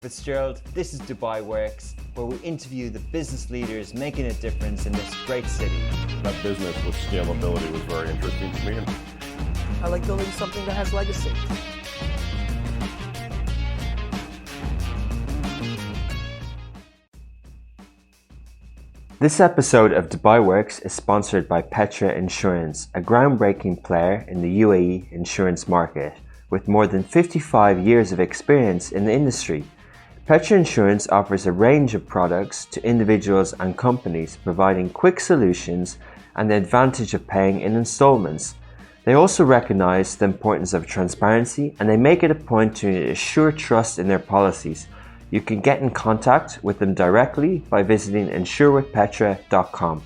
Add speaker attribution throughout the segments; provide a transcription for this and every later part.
Speaker 1: Fitzgerald, this is Dubai Works, where we interview the business leaders making a difference in this great city.
Speaker 2: That business with scalability was very interesting to me.
Speaker 3: I like building something that has legacy.
Speaker 1: This episode of Dubai Works is sponsored by Petra Insurance, a groundbreaking player in the UAE insurance market with more than 55 years of experience in the industry. Petra Insurance offers a range of products to individuals and companies, providing quick solutions and the advantage of paying in installments. They also recognize the importance of transparency, and they make it a point to assure trust in their policies. You can get in contact with them directly by visiting insurewithpetra.com.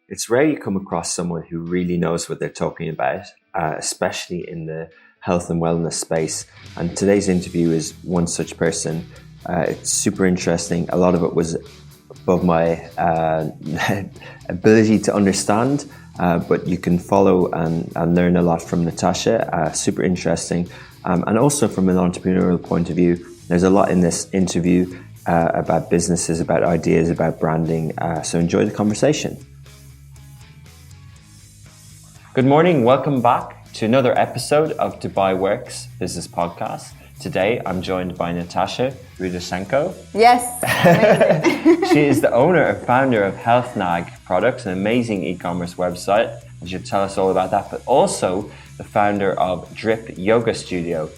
Speaker 1: It's rare you come across someone who really knows what they're talking about, especially in the health and wellness space. And today's interview is one such person. It's super interesting. A lot of it was above my ability to understand, but you can follow and learn a lot from Natasha. Super interesting. And also from an entrepreneurial point of view, there's a lot in this interview about businesses, about ideas, about branding. So enjoy the conversation. Good morning. Welcome back to another episode of Dubai Works Business Podcast. Today, I'm joined by Natasha Rudatsenko.
Speaker 4: Yes.
Speaker 1: She is the owner and founder of HealthNag Products, an amazing e-commerce website. And she'll tell us all about that, but also the founder of Drip Yoga Studio.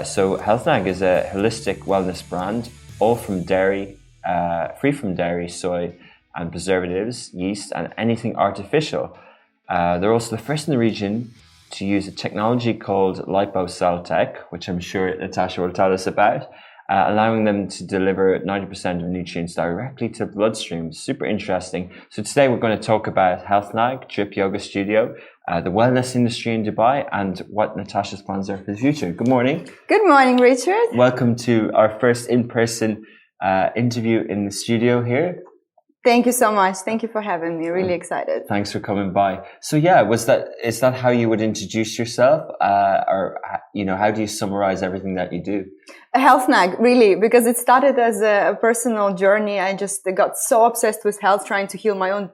Speaker 1: So HealthNag is a holistic wellness brand, all from dairy, free from dairy, soy, and preservatives, yeast, and anything artificial. They're also the first in the region to use a technology called lipocell tech, which I'm sure Natasha will tell us about, allowing them to deliver 90% of nutrients directly to the bloodstream. Super interesting. So today we're going to talk about HealthNag, Drip Yoga Studio, the wellness industry in Dubai, and what Natasha's plans are for the future. Good morning.
Speaker 4: Good morning, Richard.
Speaker 1: Welcome to our first in-person interview in the studio here.
Speaker 4: Thank you so much. Thank you for having me. Really excited.
Speaker 1: Thanks for coming by. So yeah, is that how you would introduce yourself? Or, how do you summarize everything that you do?
Speaker 4: HealthNag, really, because it started as a personal journey. I just got so obsessed with health, trying to heal my own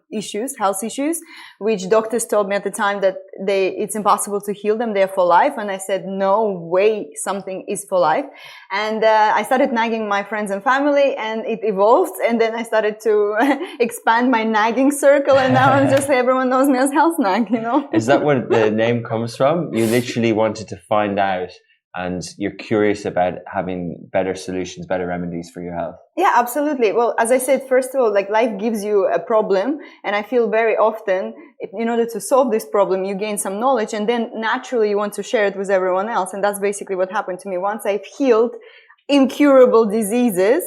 Speaker 4: health issues, which doctors told me at the time that it's impossible to heal them. They're for life. And I said, no way, something is for life. And I started nagging my friends and family, and it evolved. And then I started to expand my nagging circle, and now everyone knows me as HealthNag,
Speaker 1: Is that where the name comes from? You literally wanted to find out, and you're curious about having better solutions, better remedies for your health.
Speaker 4: Yeah, absolutely. Well, as I said, first of all, life gives you a problem, and I feel very often in order to solve this problem, you gain some knowledge, and then naturally you want to share it with everyone else. And that's basically what happened to me. Once I've healed incurable diseases,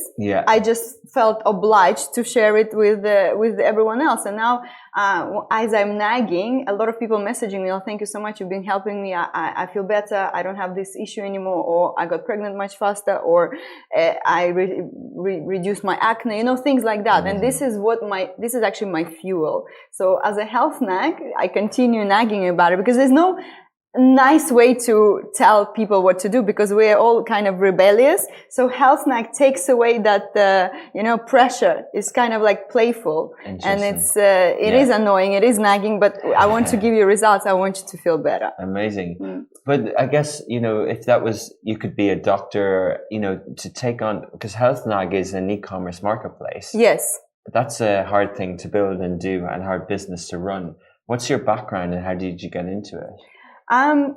Speaker 4: I just felt obliged to share it with everyone else. And now, as I'm nagging, a lot of people messaging me, "Oh, thank you so much. You've been helping me. I feel better. I don't have this issue anymore, or I got pregnant much faster, or I reduced my acne." Things like that. Mm-hmm. And this is actually my fuel. So as a health nag, I continue nagging about it, because there's no nice way to tell people what to do, because we're all kind of rebellious. So HealthNag takes away that pressure. It's kind of like playful, and it is annoying, it is nagging, but I want to give you results. I want you to feel better.
Speaker 1: Amazing. But I guess if that was, you could be a doctor, to take on, because HealthNag is an e-commerce marketplace.
Speaker 4: Yes,
Speaker 1: that's a hard thing to build and do, and hard business to run. What's your background, and how did you get into it?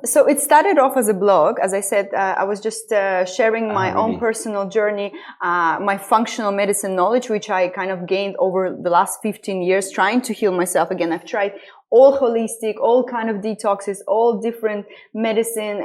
Speaker 4: So it started off as a blog. As I said, I was just sharing my own personal journey, my functional medicine knowledge, which I kind of gained over the last 15 years, trying to heal myself again. I've tried all holistic, all kind of detoxes, all different medicine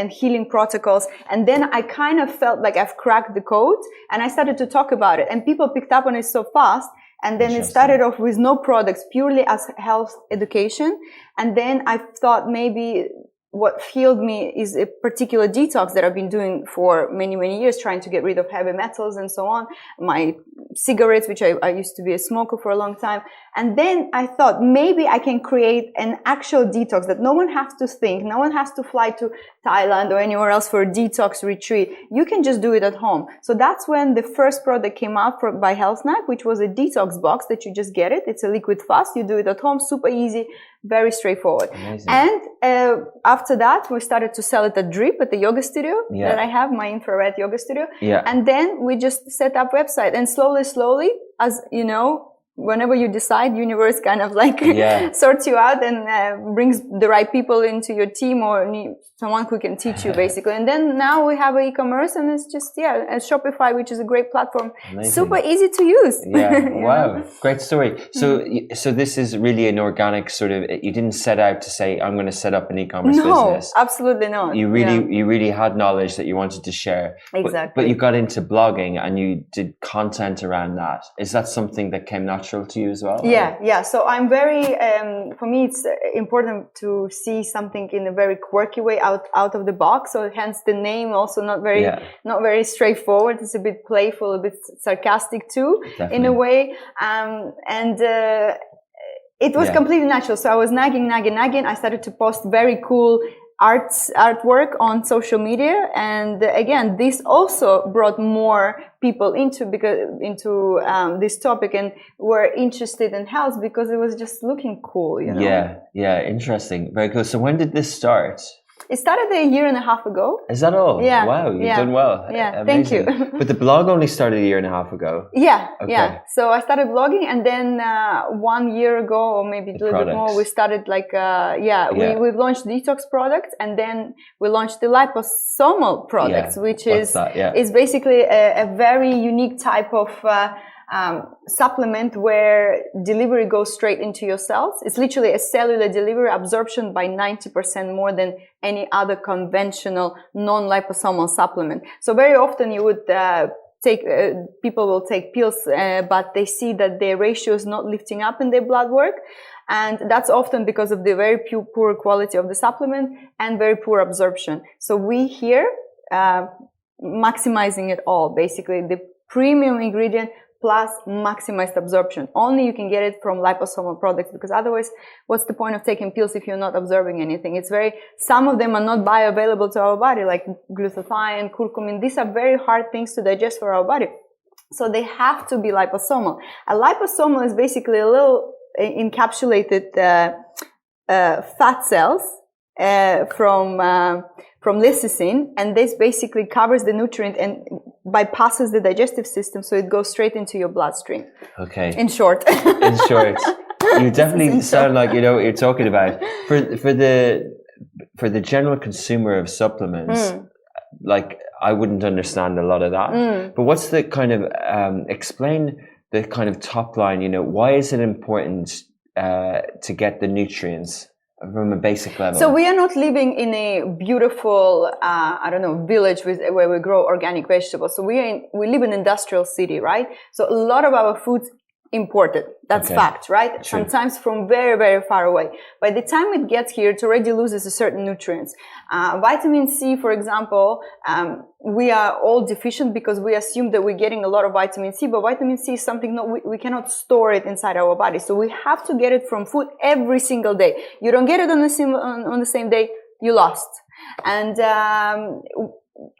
Speaker 4: and healing protocols. And then I kind of felt like I've cracked the code, and I started to talk about it, and people picked up on it so fast. And then it started off with no products, purely as health education. And then I thought maybe what fueled me is a particular detox that I've been doing for many, many years, trying to get rid of heavy metals and so on. My cigarettes, which I used to be a smoker for a long time. And then I thought maybe I can create an actual detox that no one has to think, no one has to fly to Thailand or anywhere else for a detox retreat. You can just do it at home. So that's when the first product came out by HealthSnack, which was a detox box that you just get it. It's a liquid fast. You do it at home, super easy, very straightforward.
Speaker 1: Amazing.
Speaker 4: And after that, we started to sell it at Drip, at the yoga studio that I have, my infrared yoga studio.
Speaker 1: Yeah.
Speaker 4: And then we just set up website, and slowly, as you know, whenever you decide, universe kind of like sorts you out and brings the right people into your team or someone who can teach you basically. And then now we have e-commerce, and it's just a Shopify, which is a great platform.
Speaker 1: Amazing.
Speaker 4: Super easy to use.
Speaker 1: Wow, great story. So this is really an organic sort of. You didn't set out to say, I'm going to set up an e-commerce business.
Speaker 4: No, absolutely not.
Speaker 1: You really had knowledge that you wanted to share.
Speaker 4: Exactly.
Speaker 1: But you got into blogging and you did content around that. Is that something that came natural to you as well?
Speaker 4: Yeah. So I'm very, for me, it's important to see something in a very quirky way out of the box. So hence the name, also not very straightforward. It's a bit playful, a bit sarcastic too, in a way. It was completely natural. So I was nagging. I started to post very cool artwork on social media, and again, this also brought more people into this topic, and were interested in health because it was just looking cool, you know.
Speaker 1: Yeah, interesting, very cool. So when did this start?
Speaker 4: It started a year and a half ago.
Speaker 1: Is that all?
Speaker 4: Yeah.
Speaker 1: Wow, you've done well.
Speaker 4: Yeah,
Speaker 1: amazing.
Speaker 4: thank you.
Speaker 1: But the blog only started a year and a half ago.
Speaker 4: Yeah. So I started blogging, and then 1 year ago, or maybe a little bit more, we started we've launched detox products, and then we launched the liposomal products, which is basically a very unique type of supplement where delivery goes straight into your cells. It's literally a cellular delivery, absorption by 90% more than any other conventional non-liposomal supplement. So very often you would people will take pills, but they see that their ratio is not lifting up in their blood work. And that's often because of the very poor quality of the supplement and very poor absorption. So we here, maximizing it all, basically the premium ingredient plus maximized absorption. Only you can get it from liposomal products, because otherwise, what's the point of taking pills if you're not absorbing anything? Some of them are not bioavailable to our body, like glutathione, curcumin. These are very hard things to digest for our body. So they have to be liposomal. A liposomal is basically a little encapsulated fat cells from lecithin, and this basically covers the nutrient and bypasses the digestive system, so it goes straight into your bloodstream.
Speaker 1: Okay.
Speaker 4: In short.
Speaker 1: You definitely sound like you know what you're talking about. For the general consumer of supplements, like I wouldn't understand a lot of that. But what's the kind of explain the kind of top line? You know, why is it important to get the nutrients from a basic level?
Speaker 4: So we are not living in a beautiful, village where we grow organic vegetables. So we live in an industrial city, right? So a lot of our food's imported. That's fact, right? True. Sometimes from very, very far away. By the time it gets here, it already loses a certain nutrients. Vitamin C, for example, we are all deficient because we assume that we're getting a lot of vitamin C, but vitamin C is something we cannot store it inside our body. So we have to get it from food every single day. You don't get it on the same day, you lost. And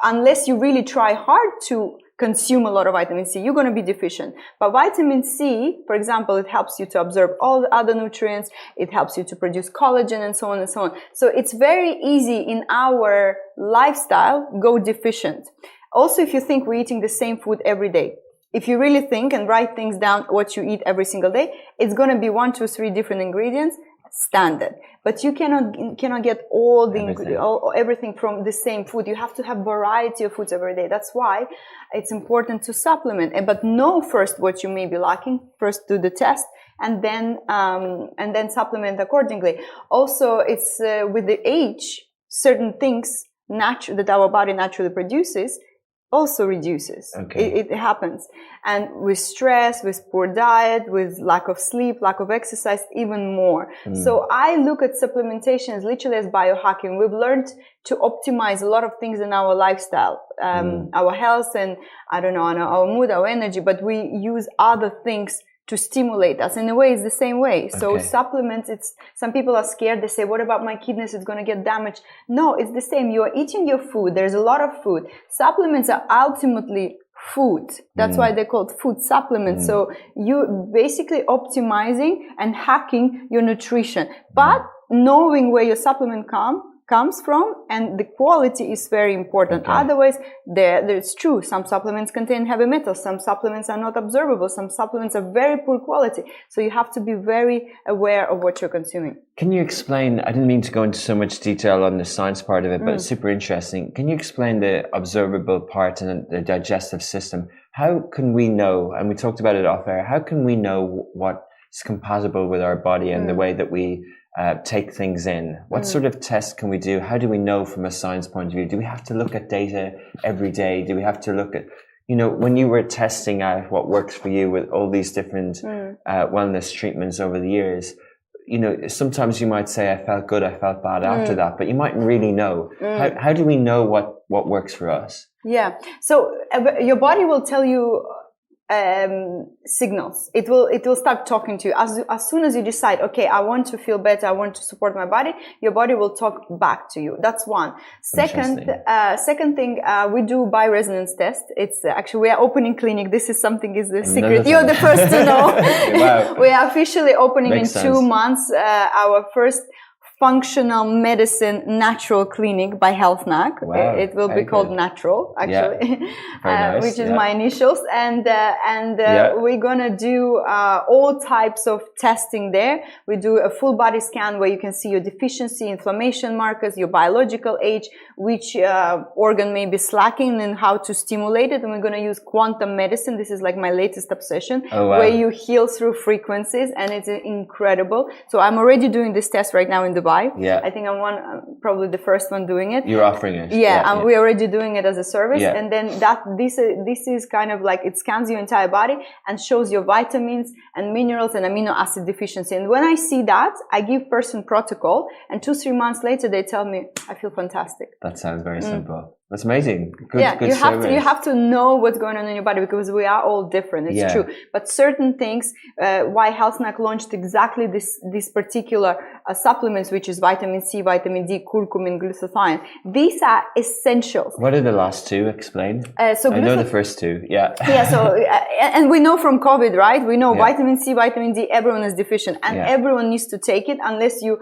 Speaker 4: unless you really try hard to consume a lot of vitamin C, you're going to be deficient. But vitamin C, for example, it helps you to absorb all the other nutrients. It helps you to produce collagen and so on and so on. So it's very easy in our lifestyle go deficient. Also, if you think we're eating the same food every day, if you really think and write things down what you eat every single day, it's going to be 1, 2, 3 different ingredients standard. But you cannot get all the everything from the same food. You have to have variety of foods every day. That's why it's important to supplement. But know first what you may be lacking. First do the test, and then supplement accordingly. Also, it's with the age, certain things that our body naturally produces also reduces.
Speaker 1: Okay.
Speaker 4: It happens. And with stress, with poor diet, with lack of sleep, lack of exercise, even more. So I look at supplementation as literally as biohacking. We've learned to optimize a lot of things in our lifestyle, our health and, I don't know, our mood, our energy, but we use other things to stimulate us. In a way, it's the same way. So supplements, some people are scared. They say, what about my kidneys? It's going to get damaged. No, it's the same. You are eating your food. There's a lot of food. Supplements are ultimately food. That's why they're called food supplements. So you basically optimizing and hacking your nutrition, but knowing where your supplement comes from, and the quality is very important. Otherwise, it's true. Some supplements contain heavy metals. Some supplements are not absorbable. Some supplements are very poor quality. So you have to be very aware of what you're consuming.
Speaker 1: Can you explain, I didn't mean to go into so much detail on the science part of it, but it's super interesting. Can you explain the observable part and the digestive system? How can we know, and we talked about it off air, how can we know what's compatible with our body and the way that we take things in? What sort of tests can we do? How do we know from a science point of view? Do we have to look at data every day? Do we have to look at, when you were testing out what works for you with all these different wellness treatments over the years, sometimes you might say, I felt good, I felt bad after that, but you mightn't really know. How do we know what works for us? Yeah.
Speaker 4: So your body will tell you signals. It will start talking to you as soon as you decide, okay, I want to feel better, I want to support my body. Your body will talk back to you. That's one. Second thing, we do bioresonance test. It's actually, we are opening clinic. This is the secret. You're the first to know. Wow. We are officially opening in 2 months our first functional medicine natural clinic by HealthNac. Wow. It will be called Natural, actually, which is my initials. And we're gonna do all types of testing there. We do a full body scan where you can see your deficiency, inflammation markers, your biological age, which organ may be slacking, and how to stimulate it. And we're gonna use quantum medicine. This is like my latest obsession, where you heal through frequencies, and it's incredible. So I'm already doing this test right now in Dubai. Yeah, I think I'm probably the first one doing it.
Speaker 1: You're offering it.
Speaker 4: Yeah, we're already doing it as a service. Yeah. And then this is kind of like, it scans your entire body and shows your vitamins and minerals and amino acid deficiency. And when I see that, I give person protocol, and 2-3 months later they tell me, I feel fantastic.
Speaker 1: That sounds very simple. That's amazing. Good
Speaker 4: you have to know what's going on in your body, because we are all different. It's true. But certain things, why HealthNac launched exactly this particular supplements, which is vitamin C, vitamin D, curcumin, glutathione. These are essentials.
Speaker 1: What are the last two? Explain. I know the first two. Yeah.
Speaker 4: Yeah. So, and we know from COVID, right? We know vitamin C, vitamin D, everyone is deficient, and everyone needs to take it unless you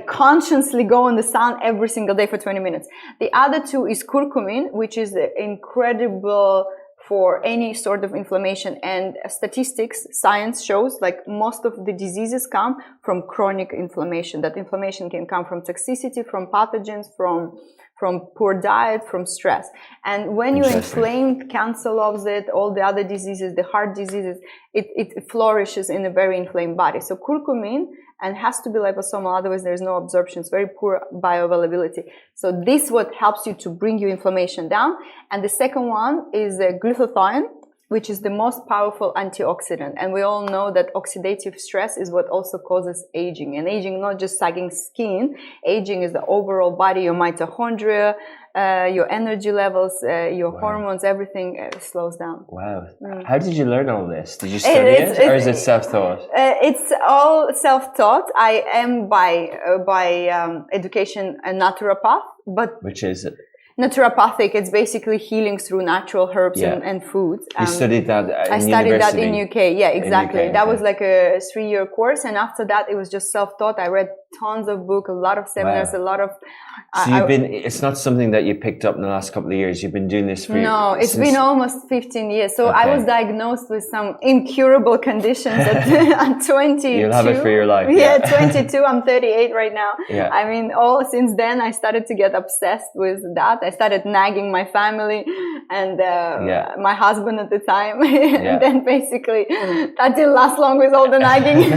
Speaker 4: consciously go in the sun every single day for 20 minutes. The other two is curcumin, which is incredible for any sort of inflammation, and statistics, science shows most of the diseases come from chronic inflammation. That inflammation can come from toxicity, from pathogens, from poor diet, from stress. And when you're inflamed, cancer loves it, all the other diseases, the heart diseases, it flourishes in a very inflamed body. So curcumin, and has to be liposomal, otherwise there's no absorption. It's very poor bioavailability. So this what helps you to bring your inflammation down. And the second one is glutathione, which is the most powerful antioxidant. And we all know that oxidative stress is what also causes aging. And aging, not just sagging skin, aging is the overall body, your mitochondria, your energy levels, your hormones, everything slows down.
Speaker 1: Wow. How did you learn all this? Did you study it, or is it self-taught?
Speaker 4: It's all self-taught. I am by education a naturopath, but...
Speaker 1: Which is it?
Speaker 4: Naturopathic, it's basically healing through natural herbs and foods.
Speaker 1: You studied that
Speaker 4: I studied that in UK. Yeah, exactly. That was like a 3-year course. And after that, it was just self-taught. I read tons of books, a lot of seminars, a lot of...
Speaker 1: So it's not something that you picked up in the last couple of years. You've been doing this for...
Speaker 4: No, it's been almost 15 years. So I was diagnosed with some incurable conditions at 22.
Speaker 1: You'll have it for your life.
Speaker 4: Yeah, 22. I'm 38 right now. Yeah. I mean, since then, I started to get obsessed with that. I started nagging my family and my husband at the time. And then basically, that didn't last long with all the nagging.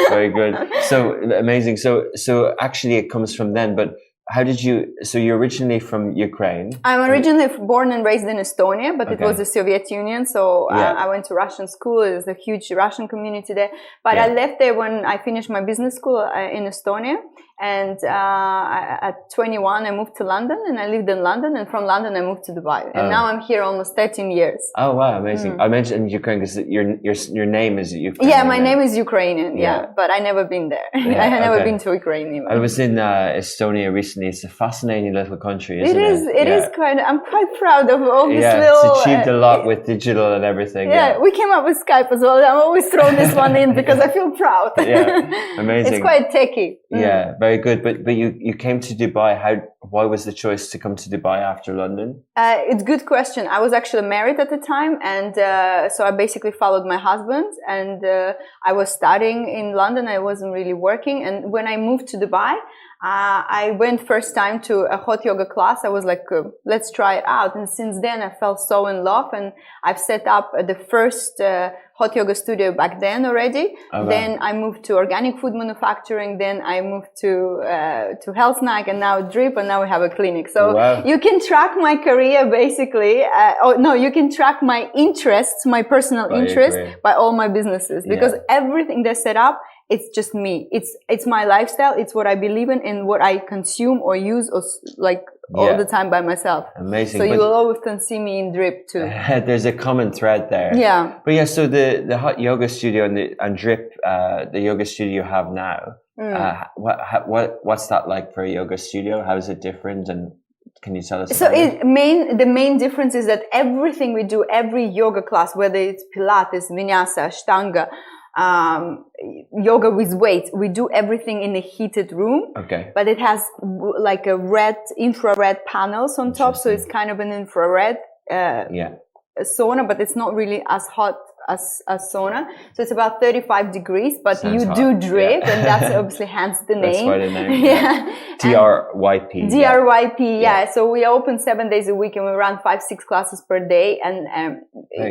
Speaker 1: Very good. So amazing. So actually it comes from then, but how did you? So you're originally from Ukraine.
Speaker 4: I'm originally born and raised in Estonia, but it was the Soviet Union. So I went to Russian school. There's a huge Russian community there. But I left there when I finished my business school in Estonia. And at 21, I moved to London, and I lived in London. And from London, I moved to Dubai. And now I'm here almost 13 years.
Speaker 1: Oh wow, amazing! I mentioned Ukraine because your name is Ukrainian.
Speaker 4: Yeah, my name is Ukrainian. Yeah, but I never been there. I have never been to Ukraine even.
Speaker 1: I was in Estonia recently. It's a fascinating little country, isn't it?
Speaker 4: It is quite. I'm quite proud of all this little.
Speaker 1: It's achieved a lot with digital and everything.
Speaker 4: Yeah, we came up with Skype as well. I'm always throwing this one in because I feel proud.
Speaker 1: Yeah, amazing.
Speaker 4: It's quite techy.
Speaker 1: Yeah, very good. But you came to Dubai. Why was the choice to come to Dubai after London?
Speaker 4: It's a good question. I was actually married at the time, and so I basically followed my husband. And I was studying in London. I wasn't really working. And when I moved to Dubai, I went first time to a hot yoga class. I was like, let's try it out. And since then, I fell so in love, and I've set up the first hot yoga studio back then already. Oh, wow. Then I moved to organic food manufacturing. Then I moved to health snack, and now drip, and now we have a clinic. So you can track my career basically. You can track my interests, my personal interests by all my businesses, because everything they're set up, it's just me. It's my lifestyle. It's what I believe in and what I consume or use or like all the time by myself.
Speaker 1: Amazing.
Speaker 4: So you will often see me in drip too.
Speaker 1: There's a common thread there.
Speaker 4: Yeah.
Speaker 1: But yeah, so the hot yoga studio and drip, the yoga studio you have now, what's that like for a yoga studio? How is it different? And can you tell us? So
Speaker 4: the main difference is that everything we do, every yoga class, whether it's Pilates, Vinyasa, Ashtanga, yoga with weights, we do everything in a heated room. Okay. But it has like a infrared panels on top, so it's kind of an infrared sauna, but it's not really as hot as sauna. So it's about 35 degrees, but Sounds you do drip, and that's obviously hence the name.
Speaker 1: That's why the name. DRYP.
Speaker 4: DRYP, So we open 7 days a week, and we run 5-6 classes per day. And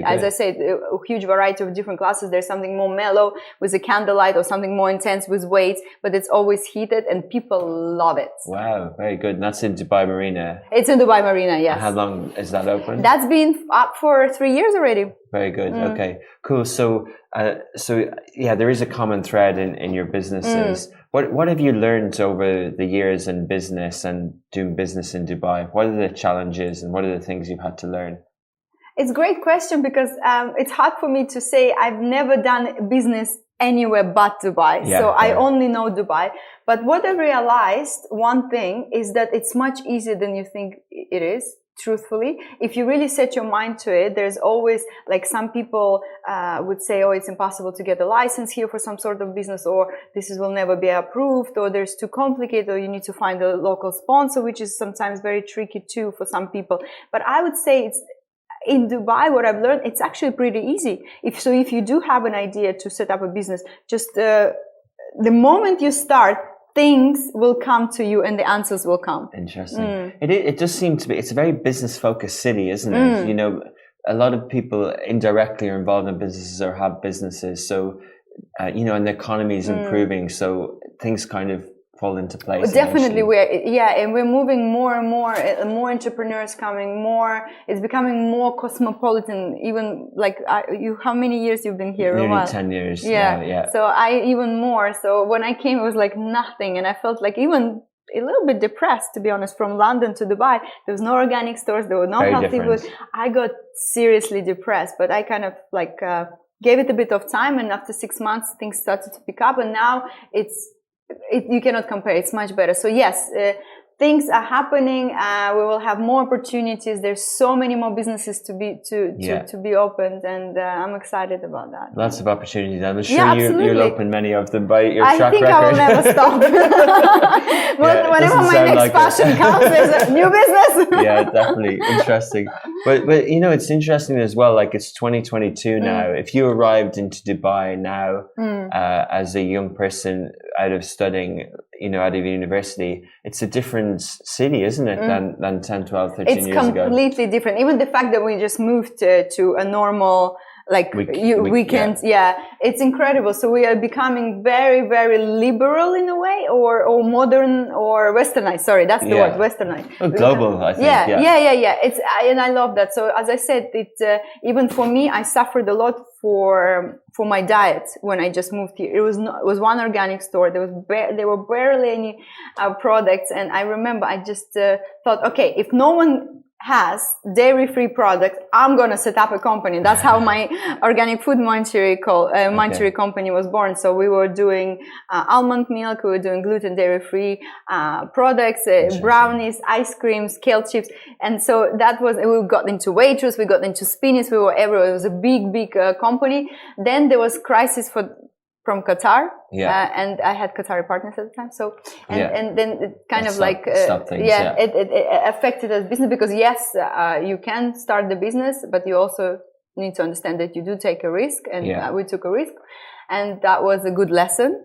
Speaker 4: as I said, a huge variety of different classes. There's something more mellow with a candlelight, or something more intense with weights, but it's always heated, and people love it.
Speaker 1: Wow, very good. And that's in Dubai Marina.
Speaker 4: It's in Dubai Marina, yes.
Speaker 1: And how long is that open?
Speaker 4: That's been up for 3 years already.
Speaker 1: Very good. Okay, cool. So there is a common thread in your businesses. What have you learned over the years in business and doing business in Dubai? What are the challenges and what are the things you've had to learn?
Speaker 4: It's a great question because it's hard for me to say. I've never done business anywhere but Dubai. I only know Dubai. But what I realized, one thing, is that it's much easier than you think it is. Truthfully, if you really set your mind to it, there's always, like, some people would say, oh, it's impossible to get a license here for some sort of business, or will never be approved, or there's too complicated, or you need to find a local sponsor, which is sometimes very tricky too for some people. But I would say it's in Dubai, what I've learned, it's actually pretty easy. If you do have an idea to set up a business, just the moment you start, things will come to you and the answers will come.
Speaker 1: Interesting. It does seem to be, it's a very business focused city, isn't it? You know, a lot of people indirectly are involved in businesses or have businesses. So, and the economy is improving. So things kind of fall into place.
Speaker 4: Definitely. We're moving more and more entrepreneurs coming, it's becoming more cosmopolitan. Even like how many years you've been here?
Speaker 1: Nearly 10 years. Yeah.
Speaker 4: So even more. So when I came, it was like nothing. And I felt like even a little bit depressed, to be honest, from London to Dubai. There was no organic stores. There were no healthy food. I got seriously depressed, but I kind of gave it a bit of time. And after 6 months, things started to pick up. And now you cannot compare. It's much better. So yes, things are happening. We will have more opportunities. There's so many more businesses to be opened, and I'm excited about that.
Speaker 1: Lots of opportunities. I'm sure you'll open many of them by your track record.
Speaker 4: I will never stop. Whenever my next passion comes, there's a new business.
Speaker 1: Yeah, definitely. Interesting. But it's interesting as well. Like, it's 2022 now. If you arrived into Dubai now as a young person out of studying, out of university, it's a different city, isn't it, than 10, 12, 13 years ago?
Speaker 4: It's completely different. Even the fact that we just moved to a normal, like weekends. Yeah, it's incredible. So we are becoming very, very liberal in a way, or modern, or westernized. Sorry, that's the word, westernized.
Speaker 1: Oh, global, I think.
Speaker 4: Yeah. And I love that. So as I said, even for me, I suffered a lot for my diet when I just moved here. It was one organic store. There were barely any products, and I remember I just thought, okay, if no one has dairy-free products, I'm gonna set up a company. That's how my organic food munchery company was born. So we were doing almond milk, we were doing gluten dairy-free products, brownies, ice creams, kale chips, and so that was. We got into Waitrose, we got into Spinneys, we were everywhere. It was a big company. Then there was crisis from Qatar, and I had Qatari partners at the time. So, and then it kind of it affected us business, because yes, you can start the business, but you also need to understand that you do take a risk, and we took a risk, and that was a good lesson.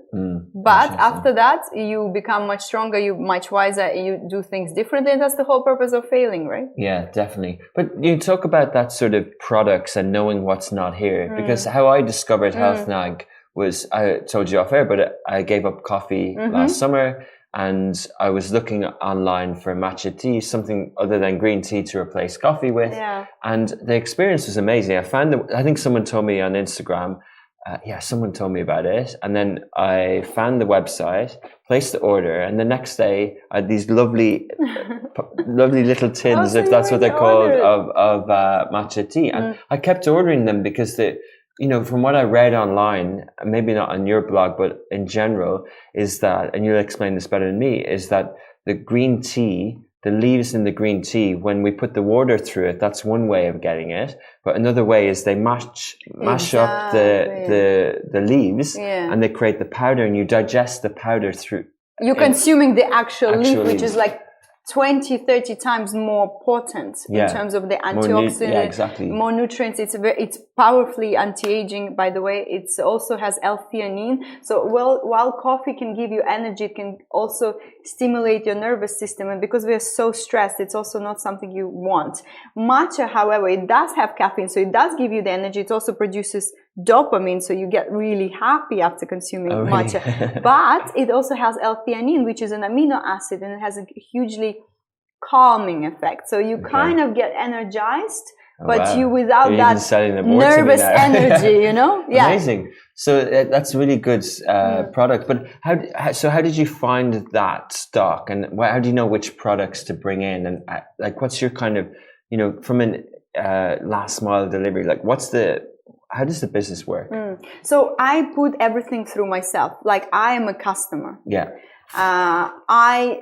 Speaker 4: But after that, you become much stronger, you much wiser, you do things differently, and that's the whole purpose of failing, right?
Speaker 1: Yeah, definitely. But you talk about that sort of products and knowing what's not here, because how I discovered HealthNag was, I told you off air, but I gave up coffee last summer, and I was looking online for matcha tea, something other than green tea to replace coffee with. Yeah. And the experience was amazing. I think someone told me on Instagram, someone told me about it. And then I found the website, placed the order, and the next day I had these lovely little tins, if that's what they're called, of matcha tea. And I kept ordering them because from what I read online, maybe not on your blog, but in general, is that, and you'll explain this better than me, is that the green tea, the leaves in the green tea, when we put the water through it, that's one way of getting it. But another way is they mash up the leaves, and they create the powder, and you digest the powder through.
Speaker 4: You're consuming the actual leaf, which is like 20-30 times more potent in terms of the antioxidant, more nutrients. It's powerfully anti-aging, by the way. It also has L-theanine. So while coffee can give you energy, it can also stimulate your nervous system. And because we are so stressed, it's also not something you want. Matcha, however, it does have caffeine, so it does give you the energy. It also produces dopamine, so you get really happy after consuming matcha. But it also has L-theanine, which is an amino acid, and it has a hugely calming effect. So you kind of get energized, but you without that nervous energy,
Speaker 1: Amazing. So that's really good product. But how did you find that stock, and how do you know which products to bring in, and what's your kind of from an last mile delivery, how does the business work?
Speaker 4: So I put everything through myself. Like, I am a customer.
Speaker 1: Yeah.
Speaker 4: I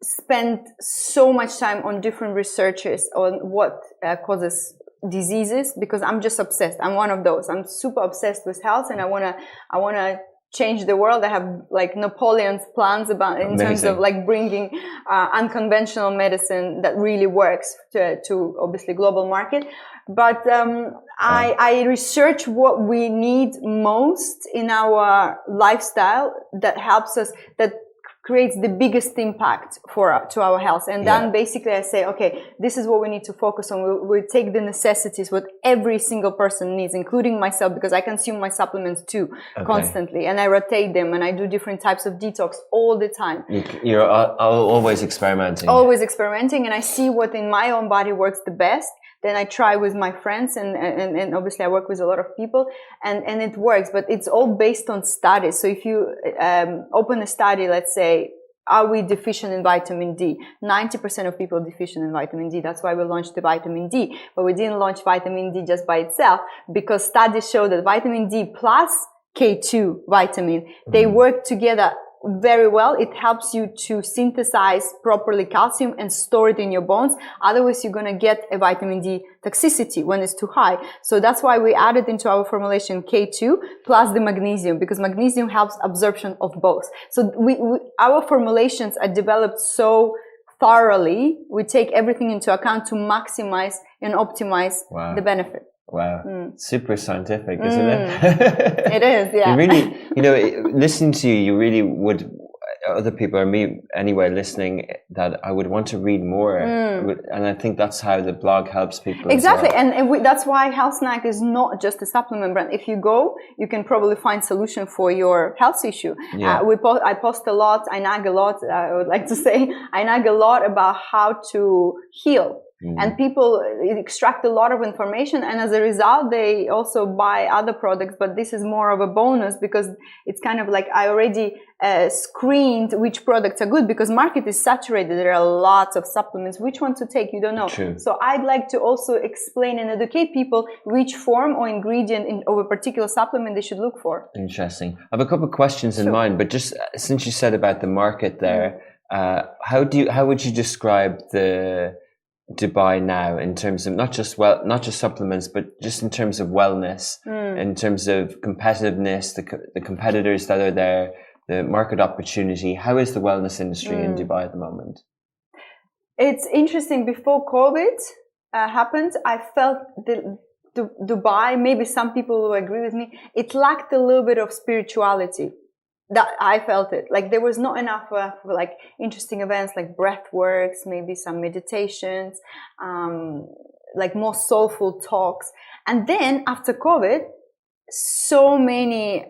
Speaker 4: spend so much time on different researches on what causes diseases, because I'm just obsessed. I'm one of those. I'm super obsessed with health, and I wanna change the world. I have like Napoleon's plans in terms of bringing unconventional medicine that really works to obviously global market. But I research what we need most in our lifestyle that helps us, that creates the biggest impact to our health. And then basically I say, okay, this is what we need to focus on. We take the necessities, what every single person needs, including myself, because I consume my supplements too, constantly. And I rotate them, and I do different types of detox all the time.
Speaker 1: You're always experimenting.
Speaker 4: Always experimenting. And I see what in my own body works the best. Then I try with my friends, and obviously I work with a lot of people, and it works, but it's all based on studies. So if you open a study, let's say, are we deficient in vitamin D? 90% of people are deficient in vitamin D. That's why we launched the vitamin D. But we didn't launch vitamin D just by itself, because studies show that vitamin D plus K2 vitamin, they work together very well. It helps you to synthesize properly calcium and store it in your bones. Otherwise, you're going to get a vitamin D toxicity when it's too high. So that's why we added into our formulation K2 plus the magnesium, because magnesium helps absorption of both. So our formulations are developed so thoroughly. We take everything into account to maximize and optimize the benefit.
Speaker 1: Wow. Super scientific, isn't it?
Speaker 4: It is, yeah.
Speaker 1: You really, listening to you really would, other people, or me anyway, listening, that I would want to read more. And I think that's how the blog helps people.
Speaker 4: Exactly.
Speaker 1: As well.
Speaker 4: And that's why Health Snack is not just a supplement brand. If you go, you can probably find solution for your health issue.
Speaker 1: Yeah.
Speaker 4: I post a lot. I nag a lot. I would like to say I nag a lot about how to heal. And people extract a lot of information, and as a result, they also buy other products. But this is more of a bonus because it's kind of like I already screened which products are good, because market is saturated. There are lots of supplements. Which one to take, you don't know.
Speaker 1: True.
Speaker 4: So I'd like to also explain and educate people which form or ingredient of a particular supplement they should look for.
Speaker 1: Interesting. I have a couple of questions in mind, but just since you said about the market there, how would you describe the Dubai now in terms of not just supplements, but just in terms of wellness, in terms of competitiveness, the competitors that are there, the market opportunity? How is the wellness industry in Dubai at the moment?
Speaker 4: It's interesting. Before COVID happened, I felt Dubai, maybe some people will agree with me, it lacked a little bit of spirituality. That I felt it. Like there was not enough like interesting events like breath works, maybe some meditations, like more soulful talks. And then after COVID, so many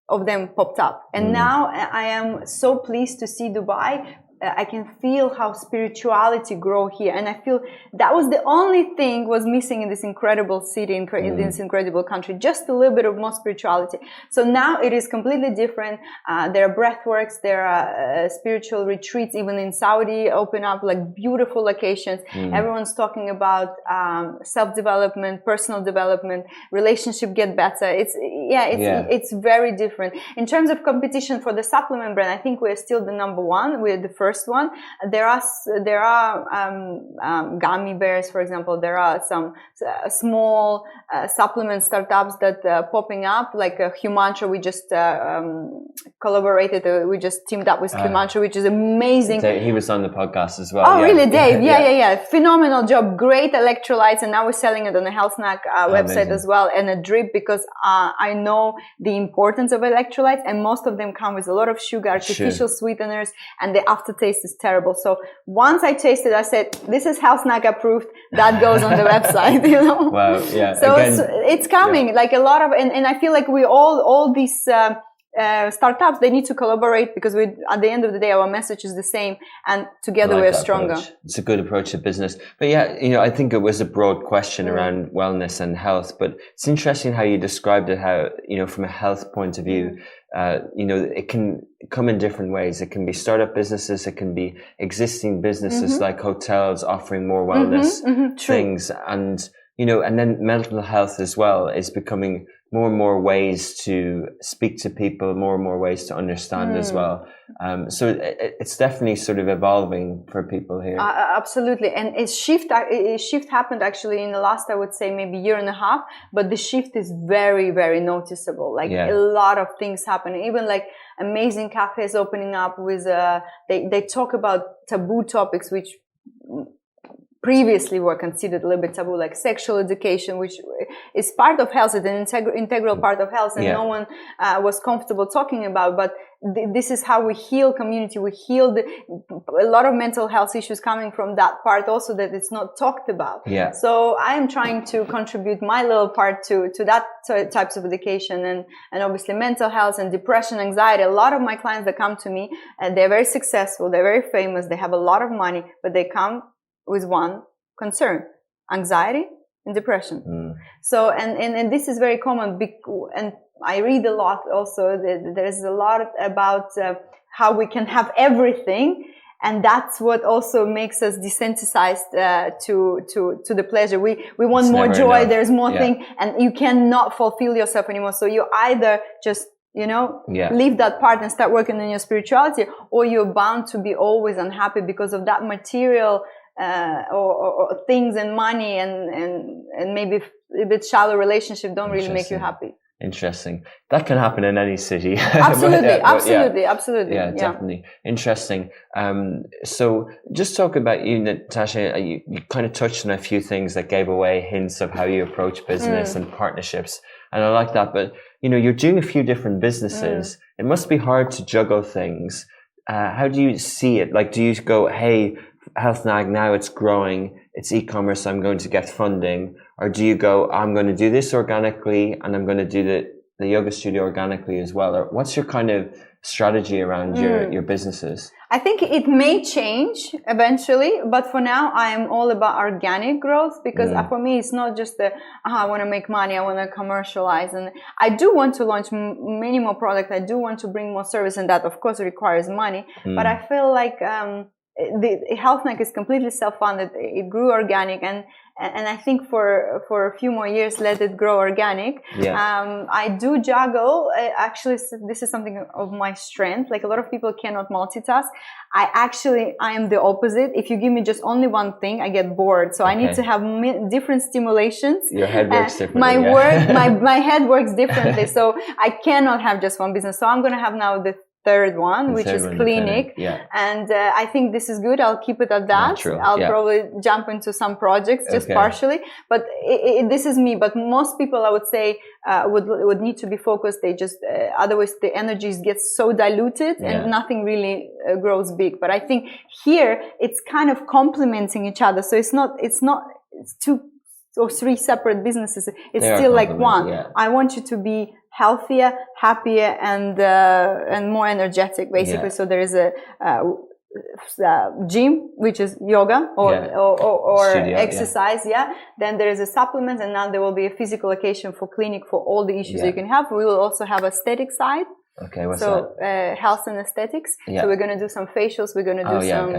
Speaker 4: of them popped up. And now I am so pleased to see Dubai. I can feel how spirituality grow here, and I feel that was the only thing was missing in this incredible city, in this incredible country, just a little bit of more spirituality. So now it is completely different. There are breathworks, there are spiritual retreats, even in Saudi open up like beautiful locations. Everyone's talking about self-development, personal development, relationship get better. It's very different. In terms of competition for the supplement brand, I think we're still the number one. We're the first one. There are gummy bears, for example. There are some small supplement startups that popping up, like Humantra. We just collaborated. We just teamed up with Humantra, which is amazing.
Speaker 1: He was on the podcast as well.
Speaker 4: Oh, really, Dave? Yeah. Phenomenal job. Great electrolytes, and now we're selling it on the Health Snack website as well, and a drip, because I know the importance of electrolytes, and most of them come with a lot of sugar, artificial sweeteners, and the aftertaste is terrible. So once I tasted, I said, "This is Health Snack approved." That goes on the website, you know.
Speaker 1: Wow, yeah.
Speaker 4: So it's coming, like a lot of, and I feel like we all these startups, they need to collaborate, because at the end of the day, our message is the same, and together we're stronger.
Speaker 1: Approach. It's a good approach to business. But yeah, I think it was a broad question around wellness and health, but it's interesting how you described it, how, from a health point of view, it can come in different ways. It can be startup businesses. It can be existing businesses like hotels offering more wellness things. And, and then mental health as well is becoming more and more ways to speak to people, more and more ways to understand as well. So it's definitely sort of evolving for people here.
Speaker 4: Absolutely. And a shift happened actually in the last, I would say, maybe year and a half, but the shift is very, very noticeable. Like a lot of things happen, even like amazing cafes opening up with, they talk about taboo topics, which previously were considered a little bit taboo, like sexual education, which is part of health, it's an integral part of health, and no one was comfortable talking about. But this is how we heal community. We heal a lot of mental health issues coming from that part also, that it's not talked about. Yeah. So I am trying to contribute my little part to that types of education, and obviously mental health and depression, anxiety. A lot of my clients that come to me, and they're very successful, they're very famous, they have a lot of money, but they come with one concern: anxiety and depression. So, and this is very common, and I read a lot also. There's a lot about how we can have everything, and that's what also makes us desensitized to the pleasure. We want it's more joy. Enough. There's more thing, and you cannot fulfill yourself anymore. So you either just leave that part and start working on your spirituality, or you're bound to be always unhappy because of that material or things and money and maybe a bit shallow relationship don't really make you happy.
Speaker 1: Interesting. That can happen in any city.
Speaker 4: Absolutely, absolutely.
Speaker 1: Yeah, definitely. Interesting. So just talk about you, Natasha. You kind of touched on a few things that gave away hints of how you approach business and partnerships. And I like that. But, you're doing a few different businesses. It must be hard to juggle things. how do you see it? Like, do you go, hey, HealthNag, now it's growing, it's e-commerce, I'm going to get funding? Or do you go, I'm going to do this organically and I'm going to do the yoga studio organically as well? Or what's your kind of strategy around your businesses?
Speaker 4: I think it may change eventually, but for now I am all about organic growth, because for me it's not just I want to make money, I want to commercialize, and I do want to launch many more products, I do want to bring more service, and that of course requires money, but I feel like the HealthNag is completely self-funded. It grew organic, and I think for a few more years, let it grow organic. I do juggle. Actually, this is something of my strength. Like, a lot of people cannot multitask. I am the opposite. If you give me just only one thing, I get bored. So I need to have different stimulations.
Speaker 1: Your head works differently.
Speaker 4: My head works differently. So I cannot have just one business. So I'm going to have now the third one, which is clinic. And I think this is good. I'll keep it at that. I'll probably jump into some projects just partially, but this is me. But most people, I would say, would need to be focused. They just otherwise the energies get so diluted and nothing really grows big. But I think here it's kind of complementing each other. So it's two or three separate businesses. It's still like one. I want you to be healthier, happier, and more energetic, basically. So there is a gym, which is yoga or studio, exercise. Then there is a supplement, and now there will be a physical location for clinic for all the issues you can have. We will also have aesthetic side.
Speaker 1: Okay, what's that?
Speaker 4: Health and aesthetics. So we're going to do some facials. We're going to do some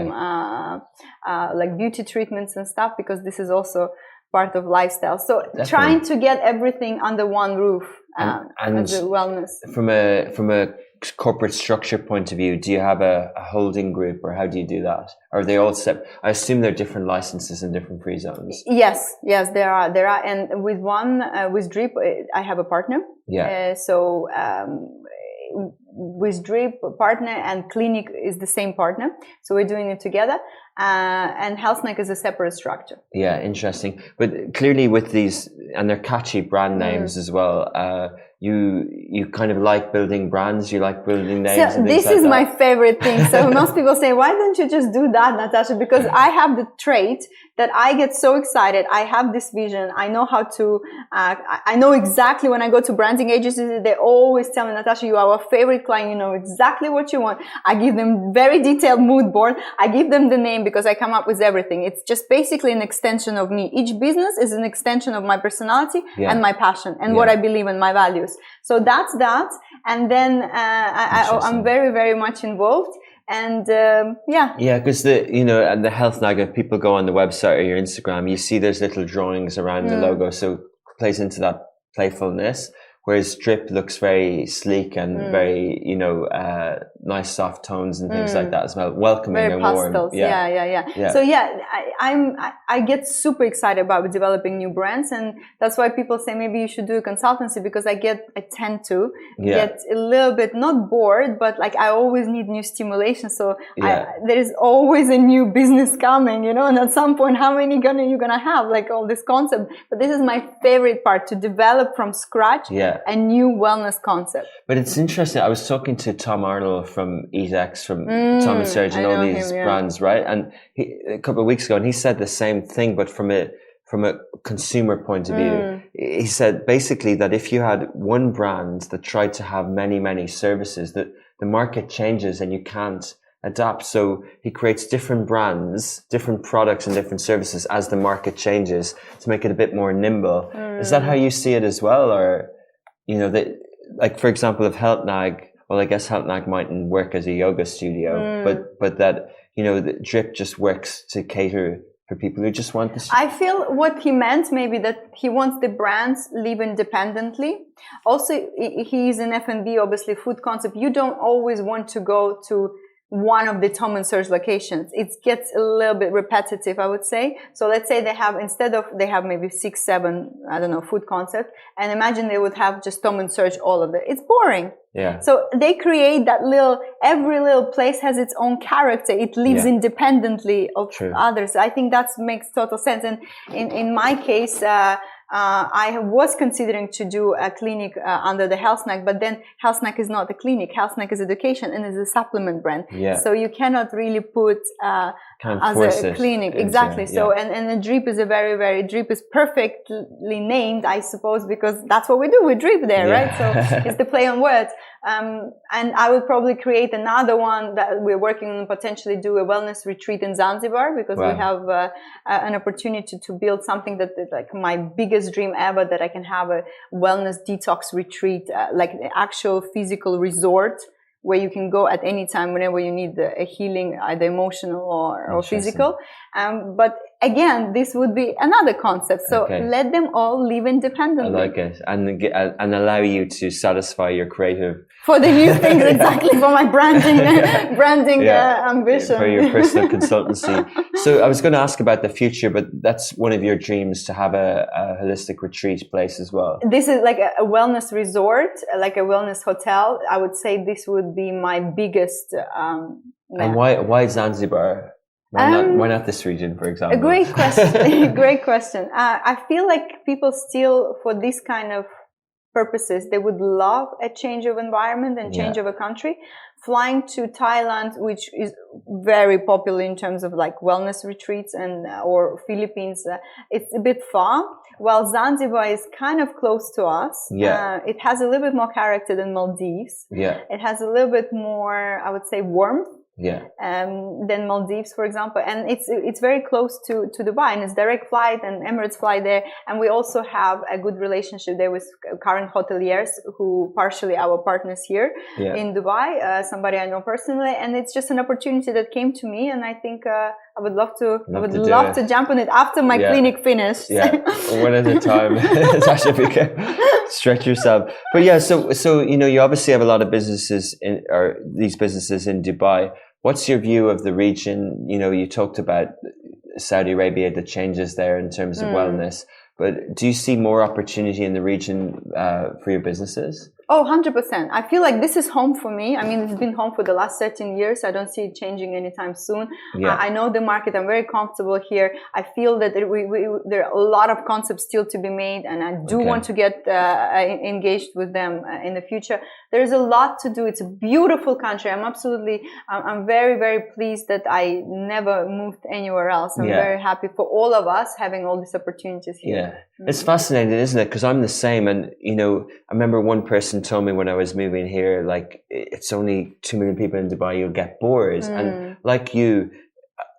Speaker 4: like beauty treatments and stuff, because this is also part of lifestyle. So trying to get everything under one roof and the wellness. From
Speaker 1: a corporate structure point of view, do you have a holding group, or how do you do that? Or are they all I assume they're different licenses in different free zones.
Speaker 4: Yes, there are. And with with Drip, I have a partner. With Drip, partner and clinic is the same partner, so we're doing it together. And HealthNag is a separate structure. Yeah,
Speaker 1: interesting. But clearly, with these, and they're catchy brand names as well. You kind of like building brands. You like building names.
Speaker 4: So this is my favorite thing. So most people say, "Why don't you just do that, Natasha?" Because I have the trait that I get so excited. I have this vision. I know how to. I know exactly when I go to branding agencies, they always tell me, "Natasha, you are our favorite client. You know exactly what you want." I give them very detailed mood board. I give them the name, because I come up with everything. It's just basically an extension of me. Each business is an extension of my personality and my passion and what I believe in, my values. So that's that. And then I'm very, very much involved. And
Speaker 1: because the HealthNag, if people go on the website or your Instagram, you see there's little drawings around the logo, so it plays into that playfulness. Whereas Drip looks very sleek and very, nice soft tones and things like that as well. Welcoming
Speaker 4: very
Speaker 1: and
Speaker 4: pastels.
Speaker 1: warm.
Speaker 4: So I get super excited about developing new brands, and that's why people say maybe you should do a consultancy, because I tend to get a little bit not bored, but like I always need new stimulation. So there is always a new business coming, and at some point, how many you gonna have, like all this concept? But this is my favorite part, to develop from scratch. A new wellness concept.
Speaker 1: But it's interesting. I was talking to Tom Arnold from EatX, from Tom and Serge, and all these brands, right? And a couple of weeks ago, and he said the same thing, but from a consumer point of view. He said basically that if you had one brand that tried to have many, many services, that the market changes and you can't adapt. So he creates different brands, different products and different services as the market changes to make it a bit more nimble. Is that how you see it as well? Or, like, for example, if HealthNag, well, I guess HealthNag mightn't work as a yoga studio, but that, the Drip just works to cater for people who just want this.
Speaker 4: I feel what he meant, maybe, that he wants the brands live independently. Also, he's an F&B, obviously, food concept. You don't always want to go to one of the Tom and Serge locations. It gets a little bit repetitive, I would say. So let's say they have maybe 6, 7, food concepts. And imagine they would have just Tom and Serge, all of it. It's boring.
Speaker 1: Yeah.
Speaker 4: So they create every little place has its own character. It lives independently of others. I think that makes total sense. And in my case, I was considering to do a clinic under the Health Snack, but then Health Snack is not a clinic. Health Snack is education and is a supplement brand.
Speaker 1: Yeah.
Speaker 4: So you cannot really put as a clinic. Exactly. So and the drip is a very drip is perfectly named, I suppose, because that's what we do. We drip there, right? So it's the play on words. And I will probably create another one that we're working on, potentially do a wellness retreat in Zanzibar, because we have an opportunity to build something that is like my biggest dream ever, that I can have a wellness detox retreat, like an actual physical resort where you can go at any time whenever you need a healing, either emotional or physical. But again, this would be another concept. So let them all live independently.
Speaker 1: I like it. And allow you to satisfy your creative...
Speaker 4: For the new things, exactly, for my branding ambition.
Speaker 1: For your personal consultancy. So I was going to ask about the future, but that's one of your dreams, to have a holistic retreat place as well.
Speaker 4: This is like a wellness resort, like a wellness hotel. I would say this would be my biggest...
Speaker 1: And why Zanzibar? Why not this region, for example?
Speaker 4: A great question. Great question. I feel like people still, for this kind of purposes, they would love a change of environment and change of a country. Flying to Thailand, which is very popular in terms of like wellness retreats, and or Philippines, it's a bit far. While Zanzibar is kind of close to us. It has a little bit more character than Maldives. It has a little bit more, I would say, warmth. Than Maldives, for example, and it's very close to Dubai, and it's direct flight, and Emirates fly there, and we also have a good relationship there with current hoteliers who partially our partners here in Dubai, somebody I know personally, and it's just an opportunity that came to me, and I think I would love to jump on it after my clinic finished.
Speaker 1: One at a time. Stretch yourself. But so you obviously have a lot of businesses these businesses in Dubai. What's your view of the region? You talked about Saudi Arabia, the changes there in terms of wellness, but do you see more opportunity in the region for your businesses?
Speaker 4: Oh, 100%. I feel like this is home for me. I mean, it's been home for the last 13 years. I don't see it changing anytime soon. I know the market. I'm very comfortable here. I feel that there are a lot of concepts still to be made, and I do want to get engaged with them in the future. There's a lot to do. It's a beautiful country. I'm very, very pleased that I never moved anywhere else. I'm very happy for all of us having all these opportunities here.
Speaker 1: It's fascinating, isn't it? Because I'm the same. And, I remember one person told me when I was moving here, like, it's only 2 million people in Dubai, you'll get bored. And like you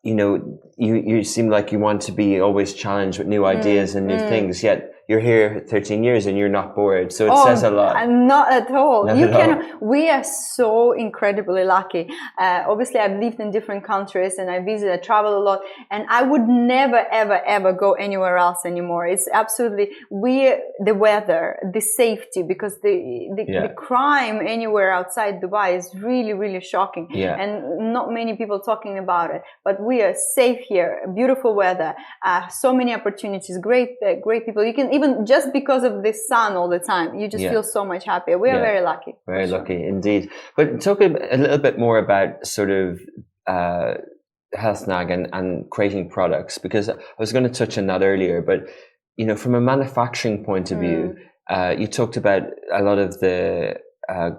Speaker 1: seem like you want to be always challenged with new ideas and new things, yet you're here 13 years and you're not bored. So it says a lot.
Speaker 4: Not at all. We are so incredibly lucky. Obviously, I've lived in different countries and I travel a lot, and I would never, ever, ever go anywhere else anymore. It's absolutely, the weather, the safety, because the crime anywhere outside Dubai is really, really shocking. And not many people talking about it, but we are safe here. Beautiful weather, so many opportunities, great people. You can, even just because of the sun all the time, you just feel so much happier. We are very lucky.
Speaker 1: Very lucky indeed. But talk a little bit more about sort of HealthNag and creating products, because I was going to touch on that earlier. But from a manufacturing point of view, you talked about a lot of the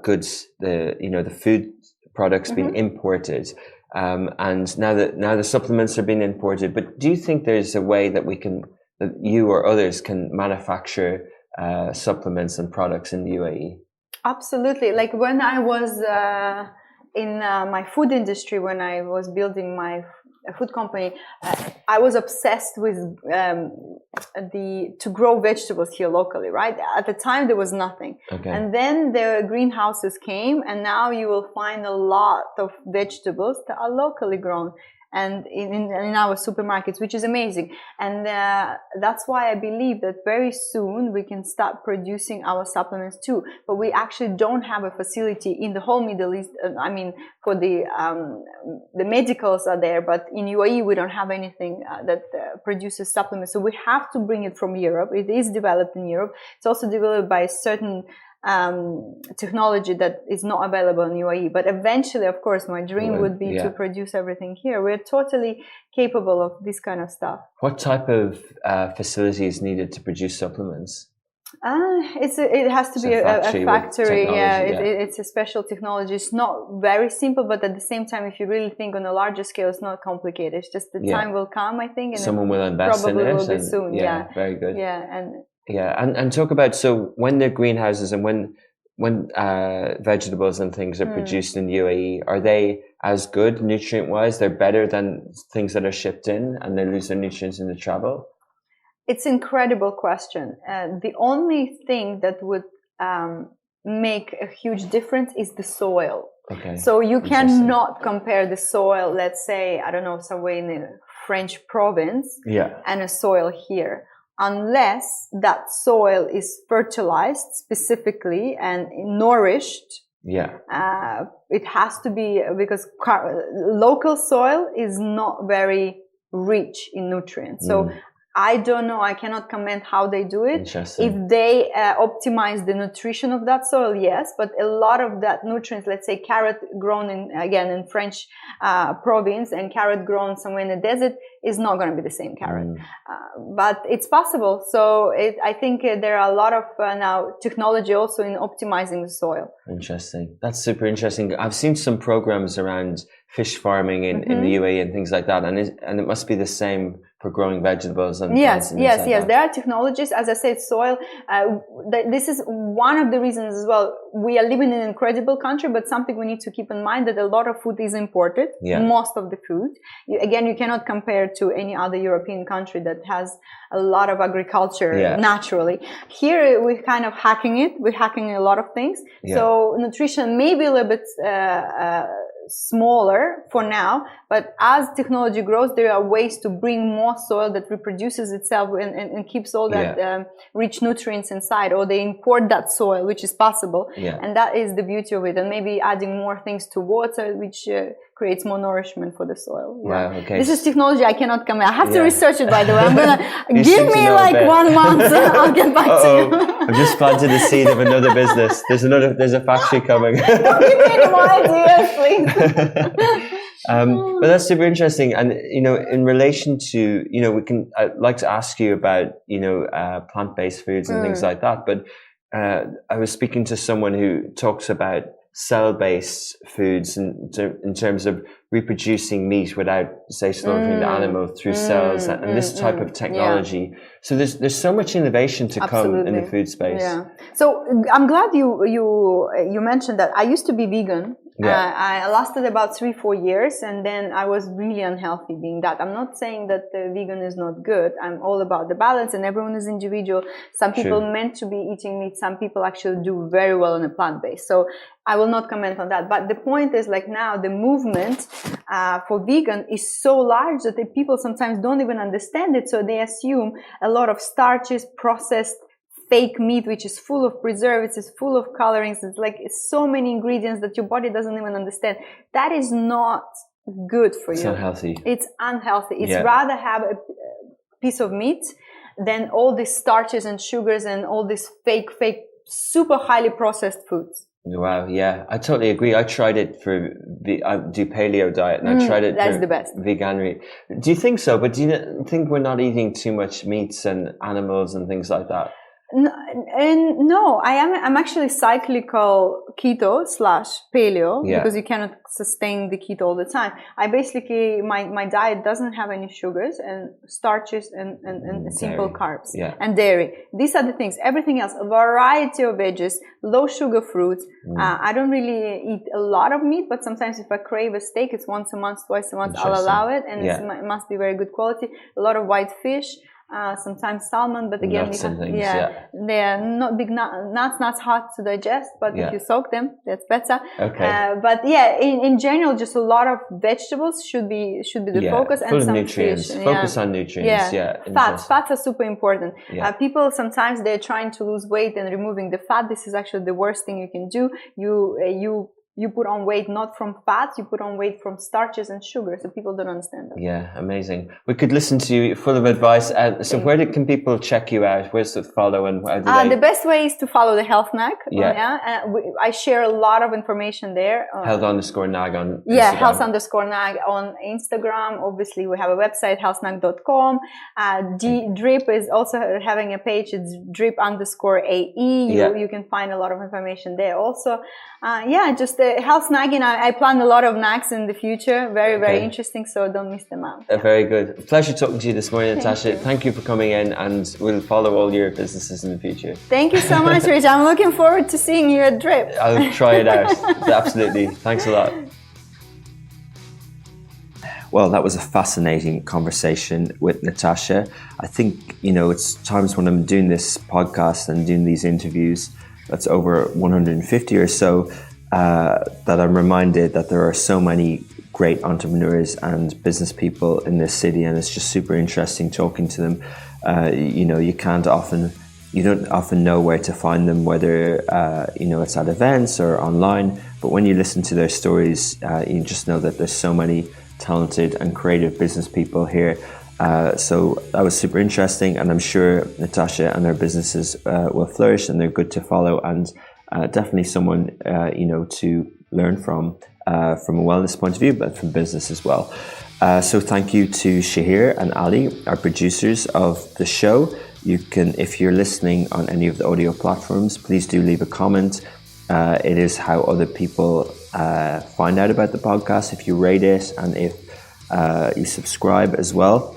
Speaker 1: goods, the food products being imported. And now the supplements are being imported. But do you think there's a way that that you or others can manufacture supplements and products in the UAE?
Speaker 4: Absolutely. Like when I was in my food industry, when I was building my food company, I was obsessed with to grow vegetables here locally, right? At the time, there was nothing. And then the greenhouses came, and now you will find a lot of vegetables that are locally grown and in our supermarkets, which is amazing. And that's why I believe that very soon we can start producing our supplements too. But we actually don't have a facility in the whole Middle East. I mean, for the medicals are there, but in UAE we don't have anything that produces supplements. So we have to bring it from Europe. It is developed in Europe. It's also developed by certain technology that is not available in UAE. But eventually, of course, my dream would be to produce everything here. We're totally capable of this kind of stuff.
Speaker 1: What type of facility is needed to produce supplements?
Speaker 4: It has to be a factory. It's a special technology. It's not very simple, but at the same time, if you really think on a larger scale, it's not complicated. It's just the time will come, I think, and
Speaker 1: someone will invest in it.
Speaker 4: Probably will be soon. Yeah,
Speaker 1: very good.
Speaker 4: Yeah,
Speaker 1: and talk about, so when the greenhouses and when vegetables and things are produced in UAE, are they as good nutrient wise? They're better than things that are shipped in, and they lose their nutrients in the travel?
Speaker 4: It's an incredible question. The only thing that would make a huge difference is the soil.
Speaker 1: Okay.
Speaker 4: So you cannot compare the soil, let's say, I don't know, somewhere in the French province and a soil here, unless that soil is fertilized specifically and nourished. It has to be, because local soil is not very rich in nutrients. So I don't know. I cannot comment how they do it. If they optimize the nutrition of that soil, yes. But a lot of that nutrients, let's say carrot grown in French province and carrot grown somewhere in the desert, is not going to be the same carrot. But it's possible. So I think there are a lot of now technology also in optimizing the soil.
Speaker 1: Interesting. That's super interesting. I've seen some programs around fish farming in the UAE and things like that, and it must be the same for growing vegetables and
Speaker 4: yes. There are technologies, as I said, soil. This is one of the reasons as well. We are living in an incredible country, but something we need to keep in mind that a lot of food is imported. Most of the food. You cannot compare to any other European country that has a lot of agriculture naturally. Here we're kind of hacking it. We're hacking a lot of things. So nutrition may be a little bit smaller for now, but as technology grows, there are ways to bring more soil that reproduces itself and keeps all that rich nutrients inside, or they import that soil, which is possible. And that is the beauty of it. And maybe adding more things to water, which creates more nourishment for the soil.
Speaker 1: Wow, okay.
Speaker 4: This is technology I cannot come. I have to research it, by the way. I'm gonna give me like 1 month. I'll get back to you.
Speaker 1: I've just planted the seed of another business. There's a factory coming.
Speaker 4: Don't give me any more ideas, please.
Speaker 1: But that's super interesting. And, in relation to, I'd like to ask you about, plant-based foods and things like that. But I was speaking to someone who talks about cell-based foods in terms of reproducing meat without, say, slaughtering the animal through cells and this type of technology. So there's so much innovation to come in the food space.
Speaker 4: So I'm glad you mentioned that. I used to be vegan. I lasted about 3-4 years, and then I was really unhealthy being that. I'm not saying that vegan is not good. I'm all about the balance, and everyone is individual. Some people meant to be eating meat. Some people actually do very well on a plant-based. So I will not comment on that. But the point is, like, now the movement for vegan is so large that the people sometimes don't even understand it. So they assume a lot of starches, processed fake meat, which is full of preservatives, is full of colorings. It's like so many ingredients that your body doesn't even understand. That is not good for you.
Speaker 1: It's unhealthy.
Speaker 4: It's unhealthy. It's rather have a piece of meat than all these starches and sugars and all these fake, super highly processed foods.
Speaker 1: Wow, yeah, I totally agree. I tried it I do paleo diet, and I tried it
Speaker 4: that's the best.
Speaker 1: Veganuary. Do you think so? But do you think we're not eating too much meats and animals and things like that?
Speaker 4: No, I'm actually cyclical keto / paleo because you cannot sustain the keto all the time. I basically, my diet doesn't have any sugars and starches and simple carbs and dairy. These are the things. Everything else, a variety of veggies, low sugar fruits. I don't really eat a lot of meat, but sometimes if I crave a steak, it's once a month, twice a month, I'll allow it, and it must be very good quality. A lot of white fish. Sometimes salmon, but again, they are not big nuts. Nuts hard to digest, but if you soak them, that's better. But in general, just a lot of vegetables should be the focus, and some
Speaker 1: nutrients.
Speaker 4: Fish.
Speaker 1: Focus on nutrients.
Speaker 4: Fats are super important. People sometimes they're trying to lose weight and removing the fat. This is actually the worst thing you can do. You you put on weight not from fats, you put on weight from starches and sugar. So people don't understand that.
Speaker 1: Yeah, amazing. We could listen to you full of advice. So where can people check you out? Where's the follow and how do they?
Speaker 4: The best way is to follow the Health Nag.
Speaker 1: Yeah.
Speaker 4: I share a lot of information there.
Speaker 1: Health_nag on Instagram.
Speaker 4: Yeah, health_nag on Instagram. Obviously, we have a website, healthnag.com. Drip is also having a page. It's drip_AE. You can find a lot of information there also. Just health snagging. I plan a lot of nags in the future. Very, very interesting. So don't miss them out.
Speaker 1: Very good. Pleasure talking to you this morning, Natasha. Thank you for coming in, and we'll follow all your businesses in the future.
Speaker 4: Thank you so much, Rich. I'm looking forward to seeing you at Drip.
Speaker 1: I'll try it out. Absolutely. Thanks a lot. Well, that was a fascinating conversation with Natasha. I think, it's times when I'm doing this podcast and doing these interviews, that's over 150 or so, that I'm reminded that there are so many great entrepreneurs and business people in this city, and it's just super interesting talking to them. You don't often know where to find them, whether it's at events or online, but when you listen to their stories, you just know that there's so many talented and creative business people here. So that was super interesting, and I'm sure Natasha and her businesses will flourish, and they're good to follow, and definitely someone to learn from a wellness point of view, but from business as well. So thank you to Shahir and Ali, our producers of the show. You can, if you're listening on any of the audio platforms, please do leave a comment. It is how other people find out about the podcast, if you rate it and if you subscribe as well.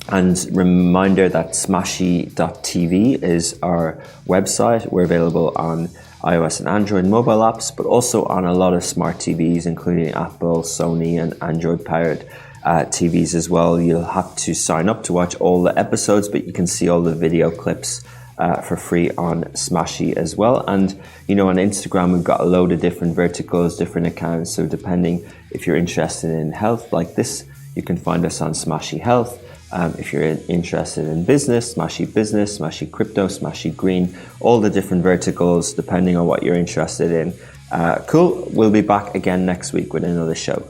Speaker 1: And reminder that smashy.tv is our website. We're available on iOS and Android mobile apps, but also on a lot of smart TVs, including Apple, Sony, and Android-powered TVs as well. You'll have to sign up to watch all the episodes, but you can see all the video clips for free on Smashy as well. And, on Instagram, we've got a load of different verticals, different accounts. So depending if you're interested in health like this, you can find us on Smashy Health. If you're interested in business, Smashy Crypto, Smashy Green, all the different verticals, depending on what you're interested in. Cool. We'll be back again next week with another show.